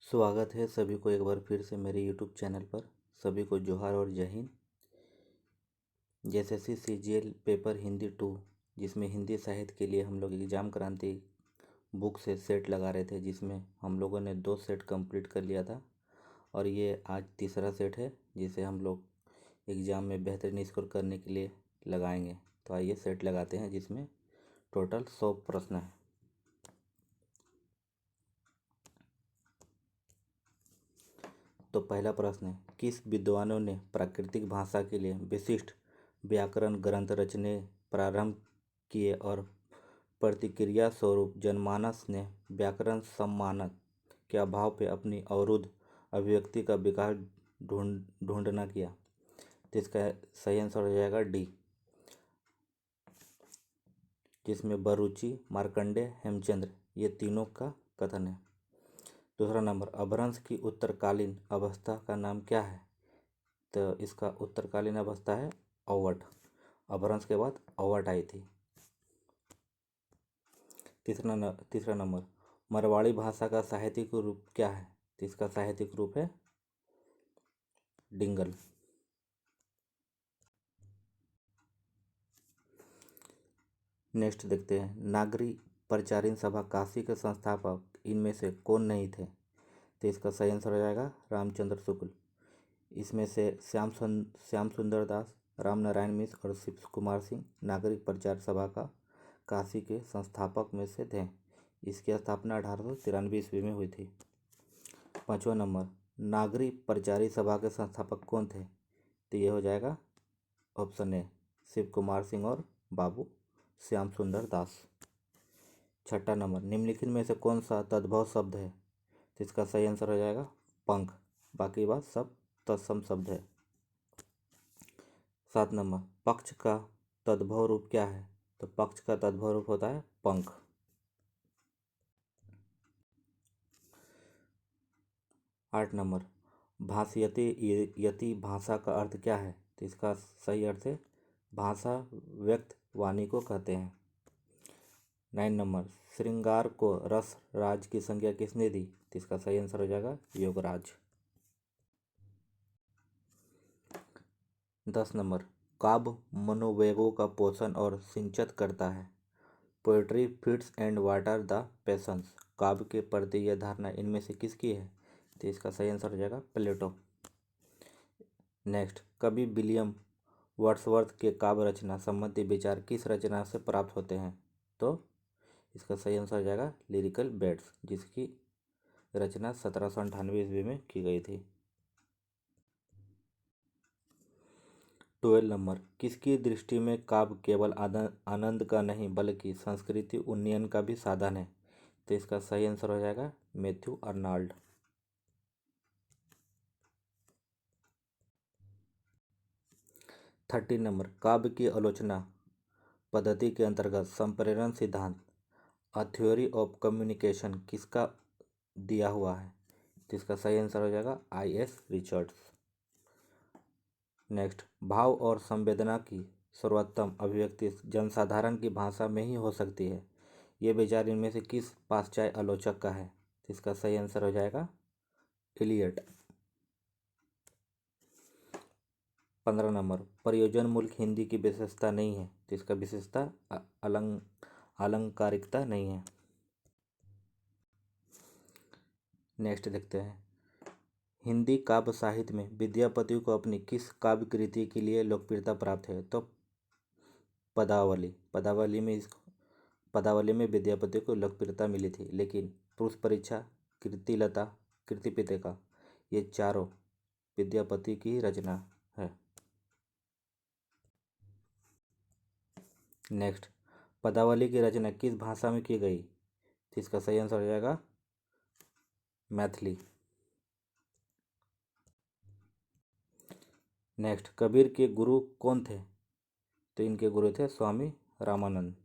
स्वागत है सभी को एक बार फिर से मेरे यूट्यूब चैनल पर। सभी को जोहार और जय Hind. SSC CGL paper Hindi 2, जिसमें हिंदी साहित्य के लिए हम लोग एग्जाम क्रांति बुक से सेट लगा रहे थे, जिसमें हम लोगों ने 2 सेट कंप्लीट कर लिया था और ये आज तीसरा सेट है जिसे हम लोग एग्ज़ाम में बेहतरीन स्कोर करने के लिए लगाएंगे। तो आइए सेट लगाते हैं, जिसमें टोटल 100 प्रश्न है। तो पहला प्रश्न है, किस विद्वानों ने प्राकृतिक भाषा के लिए विशिष्ट व्याकरण ग्रंथ रचने प्रारंभ किए और प्रतिक्रिया स्वरूप जनमानस ने व्याकरण सम्मानक के अभाव पे अपनी अवरुद्ध अभिव्यक्ति का विकास ढूंढना किया? तो इसका सही आंसर हो जाएगा डी, जिसमें बरूची, मार्कंडेय, हेमचंद्र ये तीनों का कथन है। दूसरा नंबर, अपभ्रंश की उत्तरकालीन अवस्था का नाम क्या है? तो इसका उत्तरकालीन अवस्था है अवट। अपभ्रंश के बाद अवट आई थी। तीसरा नंबर, मरवाड़ी भाषा का साहित्यिक रूप क्या है? तो इसका साहित्यिक रूप है डिंगल। नेक्स्ट देखते हैं, नागरी प्रचारिणी सभा काशी के संस्थापक इनमें से कौन नहीं थे? तो इसका सही आंसर हो जाएगा रामचंद्र शुक्ल। इसमें से श्याम सुंदर दास, राम नारायण मिश्र और शिव कुमार सिंह नागरिक प्रचार सभा का काशी के संस्थापक में से थे। इसकी स्थापना 1893 ईस्वी में हुई थी। पाँचवा नंबर, नागरिक प्रचारी सभा के संस्थापक कौन थे? तो ये हो जाएगा ऑप्शन ए, शिव कुमार सिंह और बाबू श्याम सुंदर दास। छठा नंबर, निम्नलिखित में से कौन सा तद्भव शब्द है? तो इसका सही आंसर हो जाएगा पंख, बाकी बात सब तत्सम शब्द है। 7 नंबर, पक्ष का तद्भव रूप क्या है? तो पक्ष का तद्भव रूप होता है पंख। 8 नंबर, भाषयति यति भाषा का अर्थ क्या है? तो इसका सही अर्थ है भाषा व्यक्त वाणी को कहते हैं। 9 नंबर, श्रृंगार को रस राज की संज्ञा किसने दी? तो इसका सही आंसर हो जाएगा योगराज। 10 नंबर, काव्य मनोवेगों का पोषण और सिंचित करता है। Poetry feeds and water the patience, काव्य के प्रति यह धारणा इनमें से किसकी है? तो इसका सही आंसर हो जाएगा प्लेटो। नेक्स्ट, कवि विलियम वर्ड्सवर्थ के काव्य रचना संबंधी विचार किस रचना से प्राप्त होते हैं? तो इसका सही आंसर हो जाएगा लिरिकल बेड्स, जिसकी रचना 1798 ईस्वी में की गई थी। 12 नंबर, किसकी दृष्टि में काव्य केवल आनंद का नहीं बल्कि संस्कृति उन्नयन का भी साधन है? तो इसका सही आंसर हो जाएगा मैथ्यू अर्नाल्ड। 13 नंबर, काव्य की आलोचना पद्धति के अंतर्गत संप्रेरण सिद्धांत अ थ्योरी ऑफ कम्युनिकेशन किसका दिया हुआ है? तो इसका सही आंसर हो जाएगा I.S. रिचर्ड्स। नेक्स्ट, भाव और संवेदना की सर्वोत्तम अभिव्यक्ति जनसाधारण की भाषा में ही हो सकती है, ये विचार इनमें से किस पाश्चात्य आलोचक का है? तो इसका सही आंसर हो जाएगा इलियट। 15 नंबर, प्रयोजन मूलक हिंदी की विशेषता नहीं है, तो इसका विशेषता अलंकारिकता नहीं है। नेक्स्ट देखते हैं, हिंदी काव्य साहित्य में विद्यापति को अपनी किस काव्य कृति के लिए लोकप्रियता प्राप्त है? तो पदावली में विद्यापति को लोकप्रियता मिली थी, लेकिन पुरुष परीक्षा, कीर्तिलता, कीर्तिपिटका ये चारों विद्यापति की रचना है। नेक्स्ट, पदावली की रचना किस भाषा में की गई? तो इसका सही आंसर हो जाएगा मैथिली। नेक्स्ट, कबीर के गुरु कौन थे? तो इनके गुरु थे स्वामी रामानंद।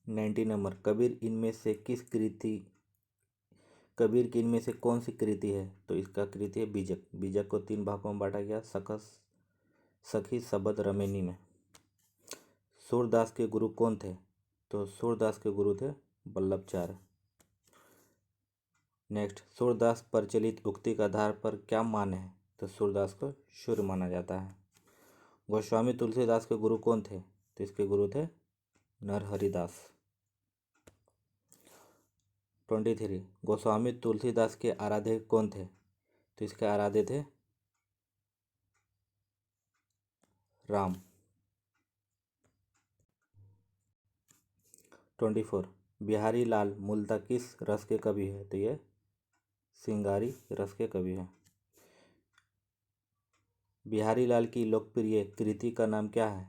90 नंबर, कबीर की इनमें से कौन सी कृति है? तो इसका कृति है बीजक। बीजक को 3 भागों में बांटा गया, सखी शबद रमेनी में। सूरदास के गुरु कौन थे? तो सूरदास के गुरु थे वल्लभाचार्य। नेक्स्ट, सूरदास प्रचलित उक्ति के आधार पर क्या मान है? तो सूरदास को सूर्य माना जाता है। गोस्वामी तुलसीदास के गुरु कौन थे? तो इसके गुरु थे नरहरिदास। 23, गोस्वामी तुलसीदास के आराध्य कौन थे? तो इसके आराध्य थे राम। 24, बिहारी लाल मूलतः किस रस के कवि है? तो ये सिंगारी रस के कवि हैं। बिहारी लाल की लोकप्रिय कृति का नाम क्या है?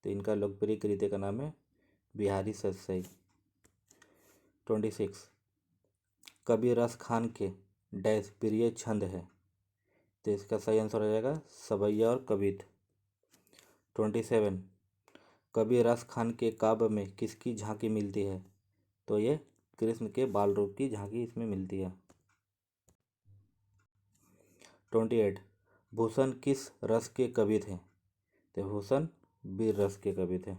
तो इनका लोकप्रिय कृति का नाम है बिहारी सतसई। 26, कवि रस खान के डैश प्रिय छंद है? तो इसका सही आंसर हो जाएगा सवैया और कवित। 27, कवि रस खान के काव्य में किसकी झांकी मिलती है? तो ये कृष्ण के बाल रूप की झांकी इसमें मिलती है। 28, भूषण किस रस के कवि थे? तो भूषण वीर रस के कवि थे।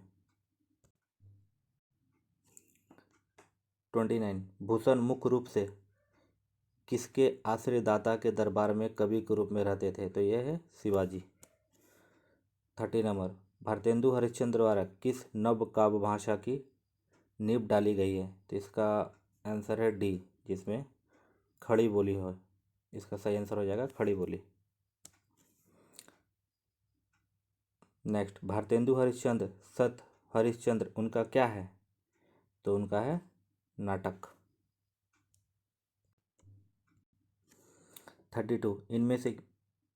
29, भूषण मुख्य रूप से किसके आश्रयदाता के दरबार में कवि के रूप में रहते थे? तो यह है शिवाजी। 30 नंबर, भारतेंदु हरिश्चंद्र द्वारा किस नव काव्य भाषा की नींव डाली गई है? तो इसका आंसर है डी, जिसमें खड़ी बोली हो। इसका सही आंसर हो जाएगा खड़ी बोली। नेक्स्ट, भारतेंदु हरिश्चंद्र सत हरिश्चंद्र उनका क्या है? तो उनका है नाटक। 32, इनमें से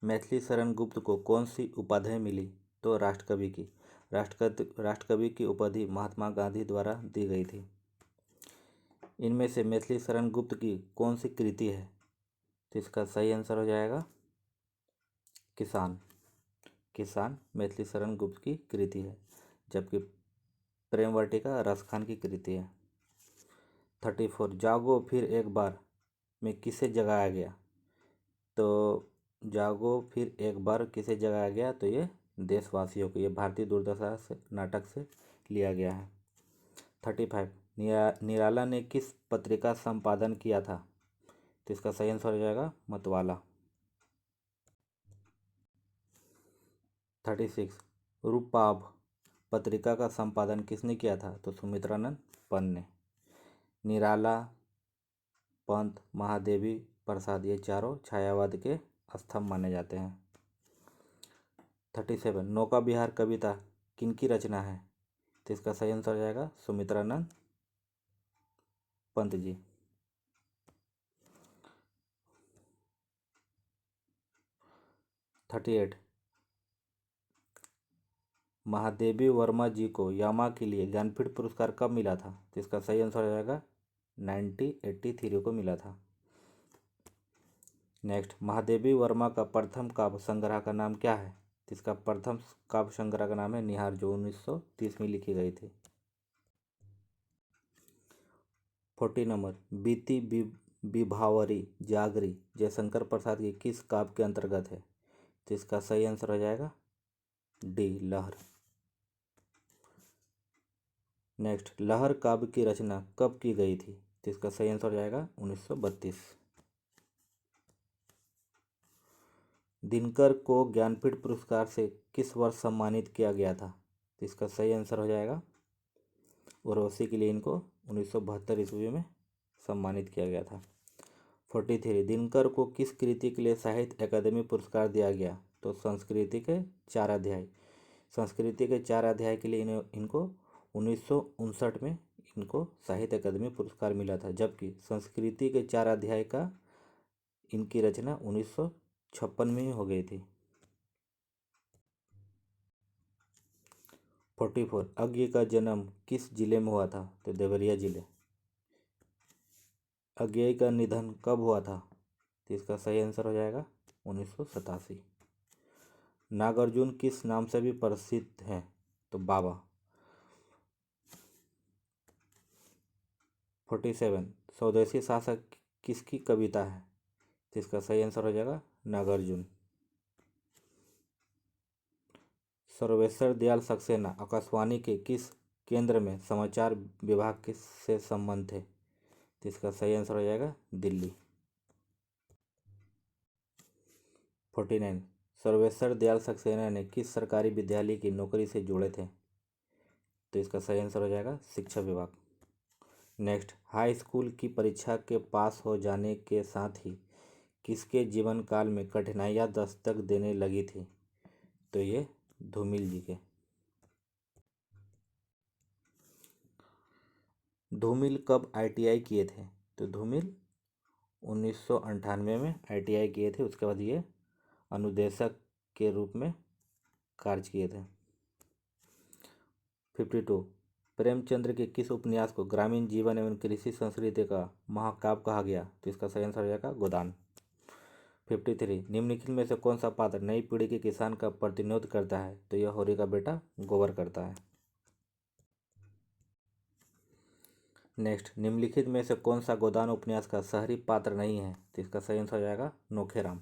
मैथिली शरण गुप्त को कौन सी उपाधि मिली? तो राष्ट्रकवि की। राष्ट्रकवि की उपाधि महात्मा गांधी द्वारा दी गई थी। इनमें से मैथिली शरण गुप्त की कौन सी कृति है? तो इसका सही आंसर हो जाएगा किसान। किसान मैथिली शरण गुप्त की कृति है, जबकि प्रेम वाटिका रसखान की कृति है। 34, जागो फिर एक बार में किसे जगाया गया? तो जागो फिर एक बार किसे जगाया गया? तो ये देशवासियों को, ये भारतीय दूरदर्शन से नाटक से लिया गया है। 35, निराला ने किस पत्रिका संपादन किया था? तो इसका सही आंसर हो जाएगा मतवाला। 36, रूपाभ पत्रिका का संपादन किसने किया था? तो सुमित्रानंद पंत ने। निराला, पंत, महादेवी प्रसाद, ये चारों छायावाद के स्तंभ माने जाते हैं। 37, नौका विहार कविता किनकी रचना है? तो इसका सही आंसर हो जाएगा सुमित्रानंद पंत जी। 38, महादेवी वर्मा जी को यामा के लिए ज्ञानपीठ पुरस्कार कब मिला था? तो इसका सही आंसर हो जाएगा 1983 को मिला था। नेक्स्ट, महादेवी वर्मा का प्रथम काव्य संग्रह का नाम क्या है? तो इसका प्रथम काव्य संग्रह का नाम है निहार, जो 1930 में लिखी गई थी। 40 नंबर, बीती विभावरी जागरी जयशंकर प्रसाद की किस काव्य के अंतर्गत है? तो इसका सही आंसर हो जाएगा डी, लहर। नेक्स्ट, लहर काव्य की रचना कब की गई थी? तो इसका सही आंसर हो जाएगा 1932। दिनकर को ज्ञानपीठ पुरस्कार से किस वर्ष सम्मानित किया गया था? तो इसका सही आंसर हो जाएगा उर्वशी के लिए इनको 1972 ईस्वी में सम्मानित किया गया था। 43, दिनकर को किस कृति के लिए साहित्य अकादमी पुरस्कार दिया गया? तो संस्कृति के 4 अध्याय। संस्कृति के 4 अध्याय के लिए इनको 1959 में इनको साहित्य अकादमी पुरस्कार मिला था, जबकि संस्कृति के 4 अध्याय का इनकी रचना 1956 में ही हो गई थी। 44, अज्ञ का जन्म किस जिले में हुआ था? तो देवरिया जिले। अज्ञेय का निधन कब हुआ था? तो इसका सही आंसर हो जाएगा 1987। नागार्जुन किस नाम से भी प्रसिद्ध हैं? तो बाबा। 47, स्वदेशी शासक किसकी कविता है? तो इसका सही आंसर हो जाएगा नागार्जुन। सर्वेश्वर दयाल सक्सेना आकाशवाणी के किस केंद्र में समाचार विभाग से संबंध थे? तो इसका सही आंसर हो जाएगा दिल्ली। 49 सर्वेश्वर दयाल सक्सेना ने किस सरकारी विद्यालय की नौकरी से जोड़े थे? तो इसका सही आंसर हो जाएगा शिक्षा विभाग। नेक्स्ट, हाई स्कूल की परीक्षा के पास हो जाने के साथ ही किसके जीवन काल में कठिनाइयां दस्तक देने लगी थी? तो ये धूमिल जी के। धूमिल कब आईटीआई किए थे? तो धूमिल 1998 में आईटीआई किए थे। उसके बाद ये अनुदेशक के रूप में कार्य किए थे। 52 प्रेमचंद्र के किस उपन्यास को ग्रामीण जीवन एवं कृषि संस्कृति का महाकाव्य कहा गया? तो इसका सही आंसर हो जाएगा गोदान। 53 निम्नलिखित में से कौन सा पात्र नई पीढ़ी के किसान का प्रतिनिधित्व करता है? तो यह होरी का बेटा गोबर करता है। नेक्स्ट, निम्नलिखित में से कौन सा गोदान उपन्यास का शहरी पात्र नहीं है? तो इसका सही आंसर हो जाएगा नोखेराम।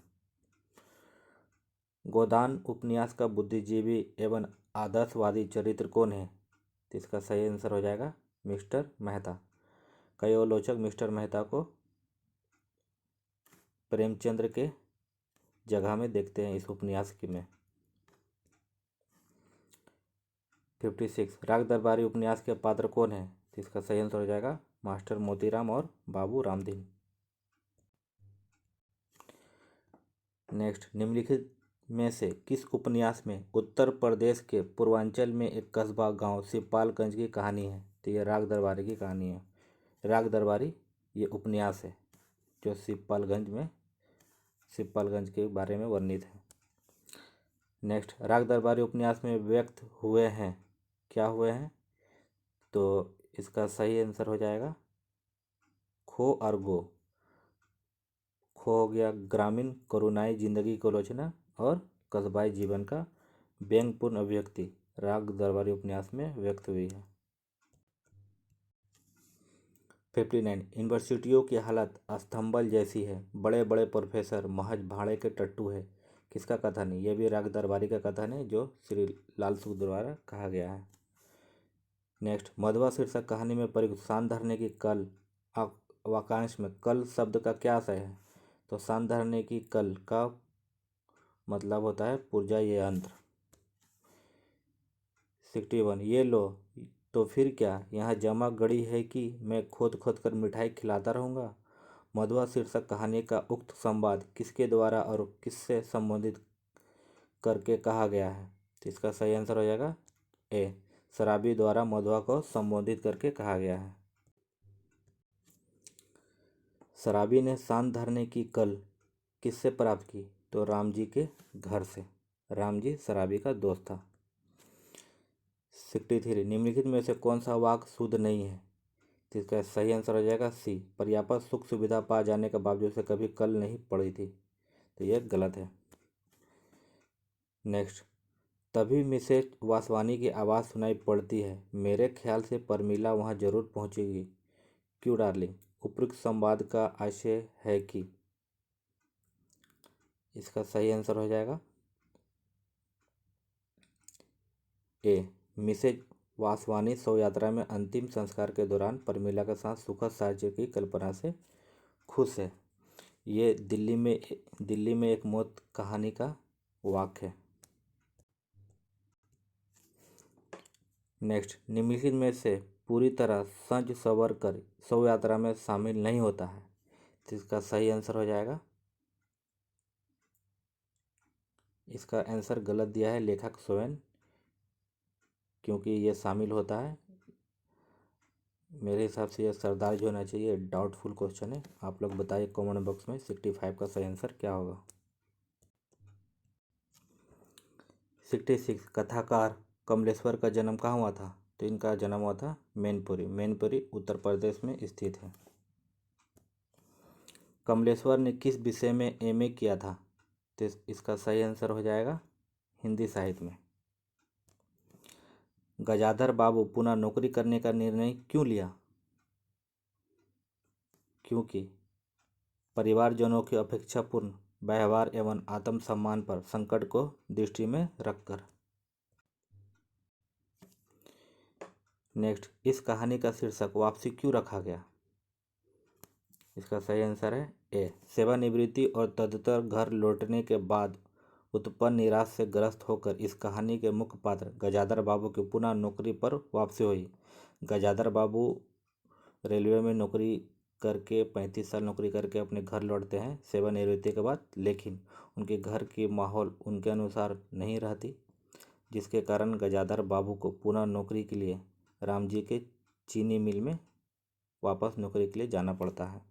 गोदान उपन्यास का बुद्धिजीवी एवं आदर्शवादी चरित्र कौन है? तो इसका सही आंसर हो जाएगा मिस्टर मेहता। कई आलोचक मिस्टर मेहता को प्रेमचंद्र के जगह में देखते हैं इस उपन्यास की में। 56 राग दरबारी उपन्यास के पात्र कौन है? तो इसका सही आंसर हो जाएगा मास्टर मोतीराम और बाबू रामदीन। नेक्स्ट, निम्नलिखित में से किस उपन्यास में उत्तर प्रदेश के पूर्वांचल में एक कस्बा गांव सिपालगंज की कहानी है? तो ये राग दरबारी की कहानी है। राग दरबारी ये उपन्यास है जो सिपालगंज के बारे में वर्णित है। नेक्स्ट, राग दरबारी उपन्यास में व्यक्त हुए हैं, क्या हुए हैं? तो इसका सही आंसर हो जाएगा खो और गो। खो हो गया ग्रामीण करुणाई जिंदगी की आलोचना और कस्बाई जीवन का व्यंग्यपूर्ण अभिव्यक्ति राग दरबारी उपन्यास में व्यक्त हुई है। 59 यूनिवर्सिटियों की हालत अस्तंभल जैसी है, बड़े बड़े प्रोफेसर महज भाड़े के टट्टू है, किसका कथन है? यह भी राग दरबारी का कथन है जो श्री लाल सुख द्वारा कहा गया है। नेक्स्ट, मधुआ शीर्षक कहानी में प्रयुक्त शांत धरने की कल वाक्यांश में कल शब्द का क्या आशय है? तो शांत धरने की कल का मतलब होता है पुर्जा यंत्र। 61 ये लो तो फिर क्या यहाँ जमा गड़ी है कि मैं खोद खोद कर मिठाई खिलाता रहूँगा? मधुआ शीर्षक कहानी का उक्त संवाद किसके द्वारा और किससे संबोधित करके कहा गया है? तो इसका सही आंसर हो जाएगा ए, शराबी द्वारा मधुआ को संबोधित करके कहा गया है। शराबी ने शांत धरने की कल किससे प्राप्त की? तो राम जी के घर से। राम जी शराबी का दोस्त था। 63 निम्नलिखित में से कौन सा वाक्य शुद्ध नहीं है? तो इसका सही आंसर हो जाएगा सी, पर्याप्त सुख सुविधा पा जाने के बावजूद से कभी कल नहीं पड़ी थी। तो यह गलत है। नेक्स्ट, तभी मिसेज वासवानी की आवाज़ सुनाई पड़ती है, मेरे ख्याल से परमिला वहाँ जरूर पहुँचेगी। क्यों डार्लिंग? उपयुक्त संवाद का आशय है कि। इसका सही आंसर हो जाएगा ए, मिसेज वासवानी शव यात्रा में अंतिम संस्कार के दौरान परमिला के साथ सुखद साहचर्य की कल्पना से खुश है। ये दिल्ली में एक मौत कहानी का वाक्य है। नेक्स्ट, निम्नलिखित में से पूरी तरह सज संवर कर शव यात्रा में शामिल नहीं होता है। तो इसका सही आंसर हो जाएगा, इसका आंसर गलत दिया है लेखक स्वयं, क्योंकि ये शामिल होता है। मेरे हिसाब से यह सरदार जो होना चाहिए, डाउटफुल क्वेश्चन है। आप लोग बताइए कमेंट बॉक्स में 65 का सही आंसर क्या होगा। 66 कथाकार कमलेश्वर का जन्म कहाँ हुआ था? तो इनका जन्म हुआ था मैनपुरी। मैनपुरी उत्तर प्रदेश में स्थित है। कमलेश्वर ने किस विषय में एमए किया था? तो इसका सही आंसर हो जाएगा हिंदी साहित्य में। गजाधर बाबू पुनः नौकरी करने का निर्णय क्यों लिया? क्योंकि परिवारजनों के अपेक्षापूर्ण व्यवहार एवं आत्मसम्मान पर संकट को दृष्टि में रखकर। नेक्स्ट, इस कहानी का शीर्षक वापसी क्यों रखा गया? इसका सही आंसर है ए। सेवानिवृत्ति और तदुत्तर घर लौटने के बाद उत्पन्न निराश से ग्रस्त होकर इस कहानी के मुख्य पात्र गजाधर बाबू की पुनः नौकरी पर वापसी हुई। गजाधर बाबू रेलवे में नौकरी करके 35 साल नौकरी करके अपने घर लौटते हैं सेवानिवृत्ति के बाद, लेकिन उनके घर की माहौल उनके अनुसार नहीं रहती, जिसके कारण गजाधर बाबू को पुनः नौकरी के लिए राम जी के चीनी मिल में वापस नौकरी के लिए जाना पड़ता है।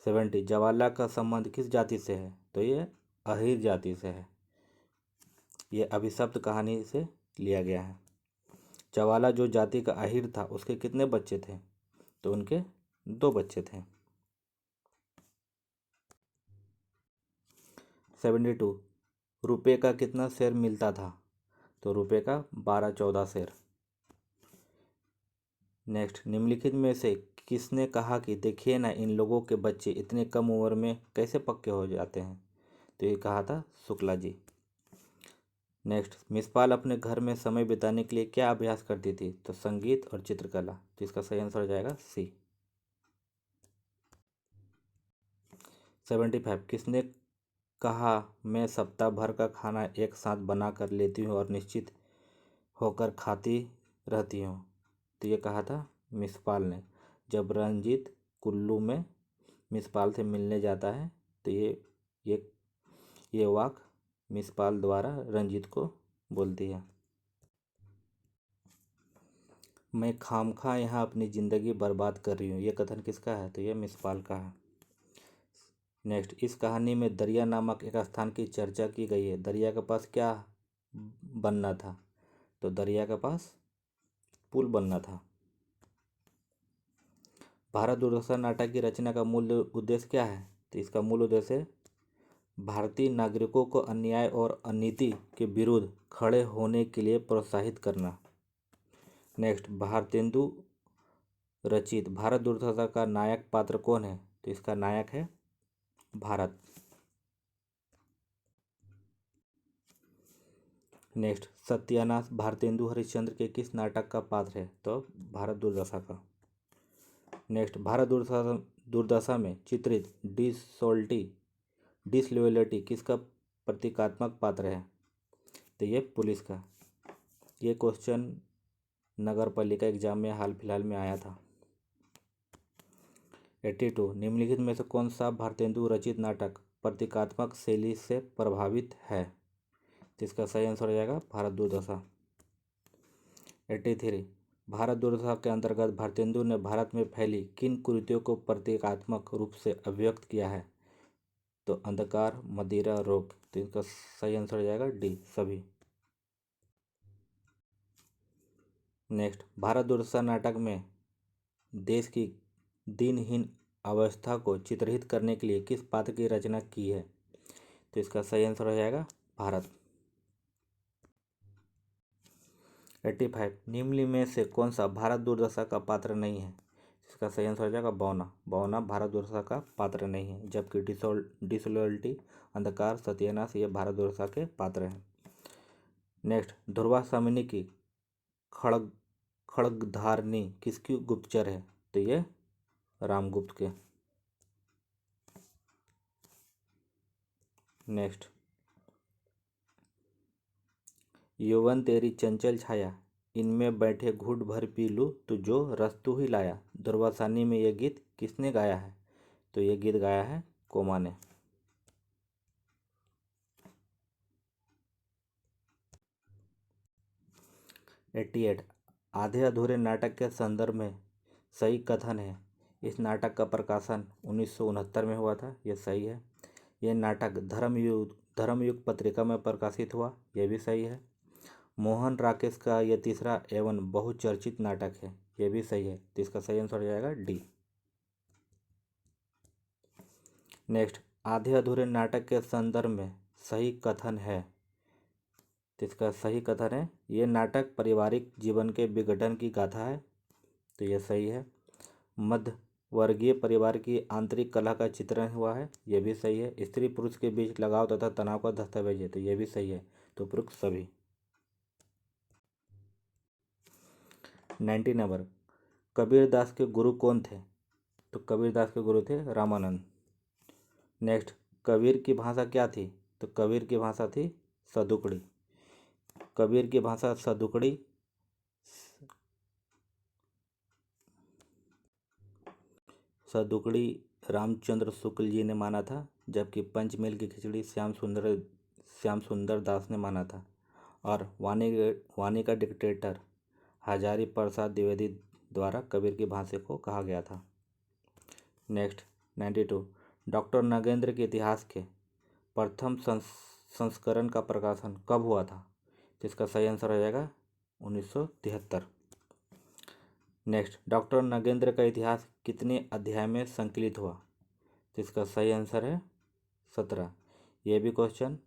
70 जवाला का संबंध किस जाति से है? तो ये अहीर जाति से है। ये अभिशप्त कहानी से लिया गया है। जवाला जो जाति का अहीर था उसके कितने बच्चे थे? तो उनके 2 बच्चे थे। 72 रुपये का कितना शेयर मिलता था? तो रुपये का 12-14 शेयर। नेक्स्ट, निम्नलिखित में से किसने कहा कि देखिए ना इन लोगों के बच्चे इतने कम उम्र में कैसे पक्के हो जाते हैं? तो ये कहा था शुक्ला जी। नेक्स्ट, मिसपाल अपने घर में समय बिताने के लिए क्या अभ्यास करती थी? तो संगीत और चित्रकला। तो इसका सही आंसर हो जाएगा सी। 75 किसने कहा मैं सप्ताह भर का खाना एक साथ बना कर लेती हूँ और निश्चित होकर खाती रहती हूँ? तो ये कहा था मिसपाल ने। जब रंजीत कुल्लू में मिसपाल से मिलने जाता है तो ये ये वाक मिसपाल द्वारा रंजीत को बोलती है। मैं खामखा यहाँ अपनी ज़िंदगी बर्बाद कर रही हूँ, ये कथन किसका है? तो ये मिसपाल का है। नेक्स्ट, इस कहानी में दरिया नामक एक स्थान की चर्चा की गई है। दरिया के पास क्या बनना था? तो दरिया के पास पुल बनना था। भारत दुर्दशा नाटक की रचना का मूल उद्देश्य क्या है? तो इसका मूल उद्देश्य भारतीय नागरिकों को अन्याय और अनीति के विरुद्ध खड़े होने के लिए प्रोत्साहित करना। नेक्स्ट, भारतेंदु रचित भारत दुर्दशा का नायक पात्र कौन है? तो इसका नायक है भारत। नेक्स्ट, सत्यानाश भारतेंदु हरिश्चंद्र के किस नाटक का पात्र है? तो भारत दुर्दशा का। नेक्स्ट, भारत दुर्दशा में चित्रित डिसलॉयल्टी किसका प्रतीकात्मक पात्र है? तो ये पुलिस का। ये क्वेश्चन नगर पालिका एग्जाम में हाल फिलहाल में आया था। 82 निम्नलिखित में से कौन सा भारतेंदु रचित नाटक प्रतीकात्मक शैली से प्रभावित है? तो इसका सही आंसर हो जाएगा भारत दुर्दशा। 83 भारत दुर्दशा के अंतर्गत भारतेंदु ने भारत में फैली किन कुरीतियों को प्रतीकात्मक रूप से अभिव्यक्त किया है? तो अंधकार, मदिरा, रोग। तो इसका सही आंसर हो जाएगा डी, सभी। नेक्स्ट, भारत दुर्दशा नाटक में देश की दिनहीन अवस्था को चित्रित करने के लिए किस पात्र की रचना की है? तो इसका सही आंसर हो जाएगा भारत। 85 निम्न में से कौन सा भारत दुर्दशा का पात्र नहीं है? इसका सही आंसर हो जाएगा बौना। बौना भारत दुर्दशा का पात्र नहीं है, जबकि डिसलॉयल्टी, अंधकार, सत्यानाश ये भारत दुर्दशा के पात्र हैं। नेक्स्ट, ध्रुवा सामिनी की खड़गधारनी किसकी गुप्तचर है? तो ये रामगुप्त के। नेक्स्ट, यौवन तेरी चंचल छाया, इनमें बैठे घूट भर पी लूँ तो जो रस तू ही लाया, ध्रुवसानी में ये गीत किसने गाया है? तो ये गीत गाया है कोमा ने। 88 आधे अधूरे नाटक के संदर्भ में सही कथन है। इस नाटक का प्रकाशन 1969 में हुआ था, यह सही है। यह नाटक धर्मयुग पत्रिका में प्रकाशित हुआ, यह भी सही है। मोहन राकेश का यह तीसरा एवं बहुचर्चित नाटक है, यह भी सही है। तो इसका सही आंसर हो जाएगा डी। नेक्स्ट, आधे अधूरे नाटक के संदर्भ में सही कथन है। तो इसका सही कथन है ये नाटक पारिवारिक जीवन के विघटन की गाथा है, तो यह सही है। मध्य वर्गीय परिवार की आंतरिक कला का चित्रण हुआ है, यह भी सही है। स्त्री पुरुष के बीच लगाव तथा तनाव का दस्तावेज है, तो यह भी सही है। तो उपरोक्त सभी। 90 नंबर, कबीर दास के गुरु कौन थे? तो कबीरदास के गुरु थे रामानंद। नेक्स्ट, कबीर की भाषा क्या थी? तो कबीर की भाषा थी सदुकड़ी। कबीर की भाषा सदुकड़ी सदुकड़ी रामचंद्र शुक्ल जी ने माना था, जबकि पंचमेल की खिचड़ी श्याम सुंदर दास ने माना था। और वाणी का डिक्टेटर हजारी प्रसाद द्विवेदी द्वारा कबीर की भाषा को कहा गया था। नेक्स्ट 92, डॉक्टर नगेंद्र के इतिहास के प्रथम संस्करण का प्रकाशन कब हुआ था? तो इसका सही आंसर हो जाएगा 1973। नेक्स्ट, डॉक्टर नगेंद्र का इतिहास कितने अध्याय में संकलित हुआ? तो इसका सही आंसर है 17। ये भी क्वेश्चन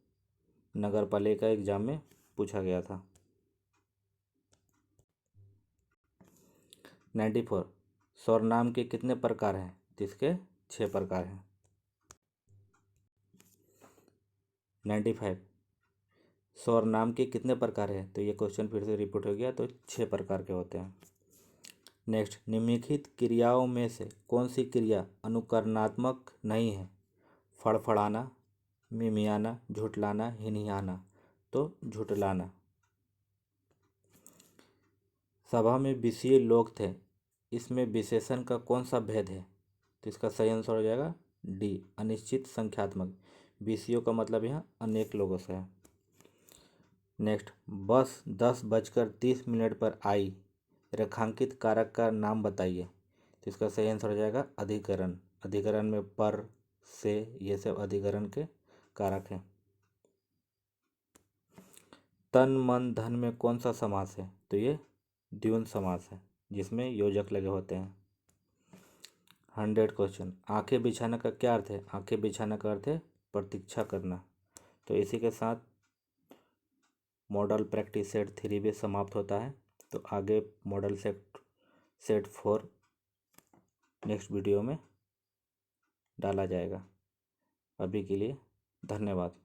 नगर पालिका एग्जाम में पूछा गया था। 94, स्वरनाम के कितने प्रकार हैं? तो इसके 6 प्रकार हैं। 95, स्वरनाम के कितने प्रकार हैं? तो ये क्वेश्चन फिर से रिपीट हो गया, तो 6 प्रकार के होते हैं। नेक्स्ट, निम्नलिखित क्रियाओं में से कौन सी क्रिया अनुकरणात्मक नहीं है? फड़फड़ाना, मिमियाना, झुठलाना, हिनहिनाना। तो झुठलाना। सभा में विषयी लोग थे, इसमें विशेषण का कौन सा भेद है? तो इसका सही आंसर हो जाएगा डी, अनिश्चित संख्यात्मक। विषयों का मतलब यहाँ अनेक लोगों से है। नेक्स्ट, बस 10:30 पर आई, रेखांकित कारक का नाम बताइए। तो इसका सही आंसर हो जाएगा अधिकरण। अधिकरण में पर, से, ये सब अधिकरण के कारक हैं। तन मन धन में कौन सा समास है? तो ये द्वंद्व समास है, जिसमें योजक लगे होते हैं। 100 क्वेश्चन, आंखें बिछाना का क्या अर्थ है? आंखें बिछाना का अर्थ है प्रतीक्षा करना। तो इसी के साथ मॉडल प्रैक्टिस सेट 3 भी समाप्त होता है। तो आगे मॉडल सेट 4 नेक्स्ट वीडियो में डाला जाएगा। अभी के लिए धन्यवाद।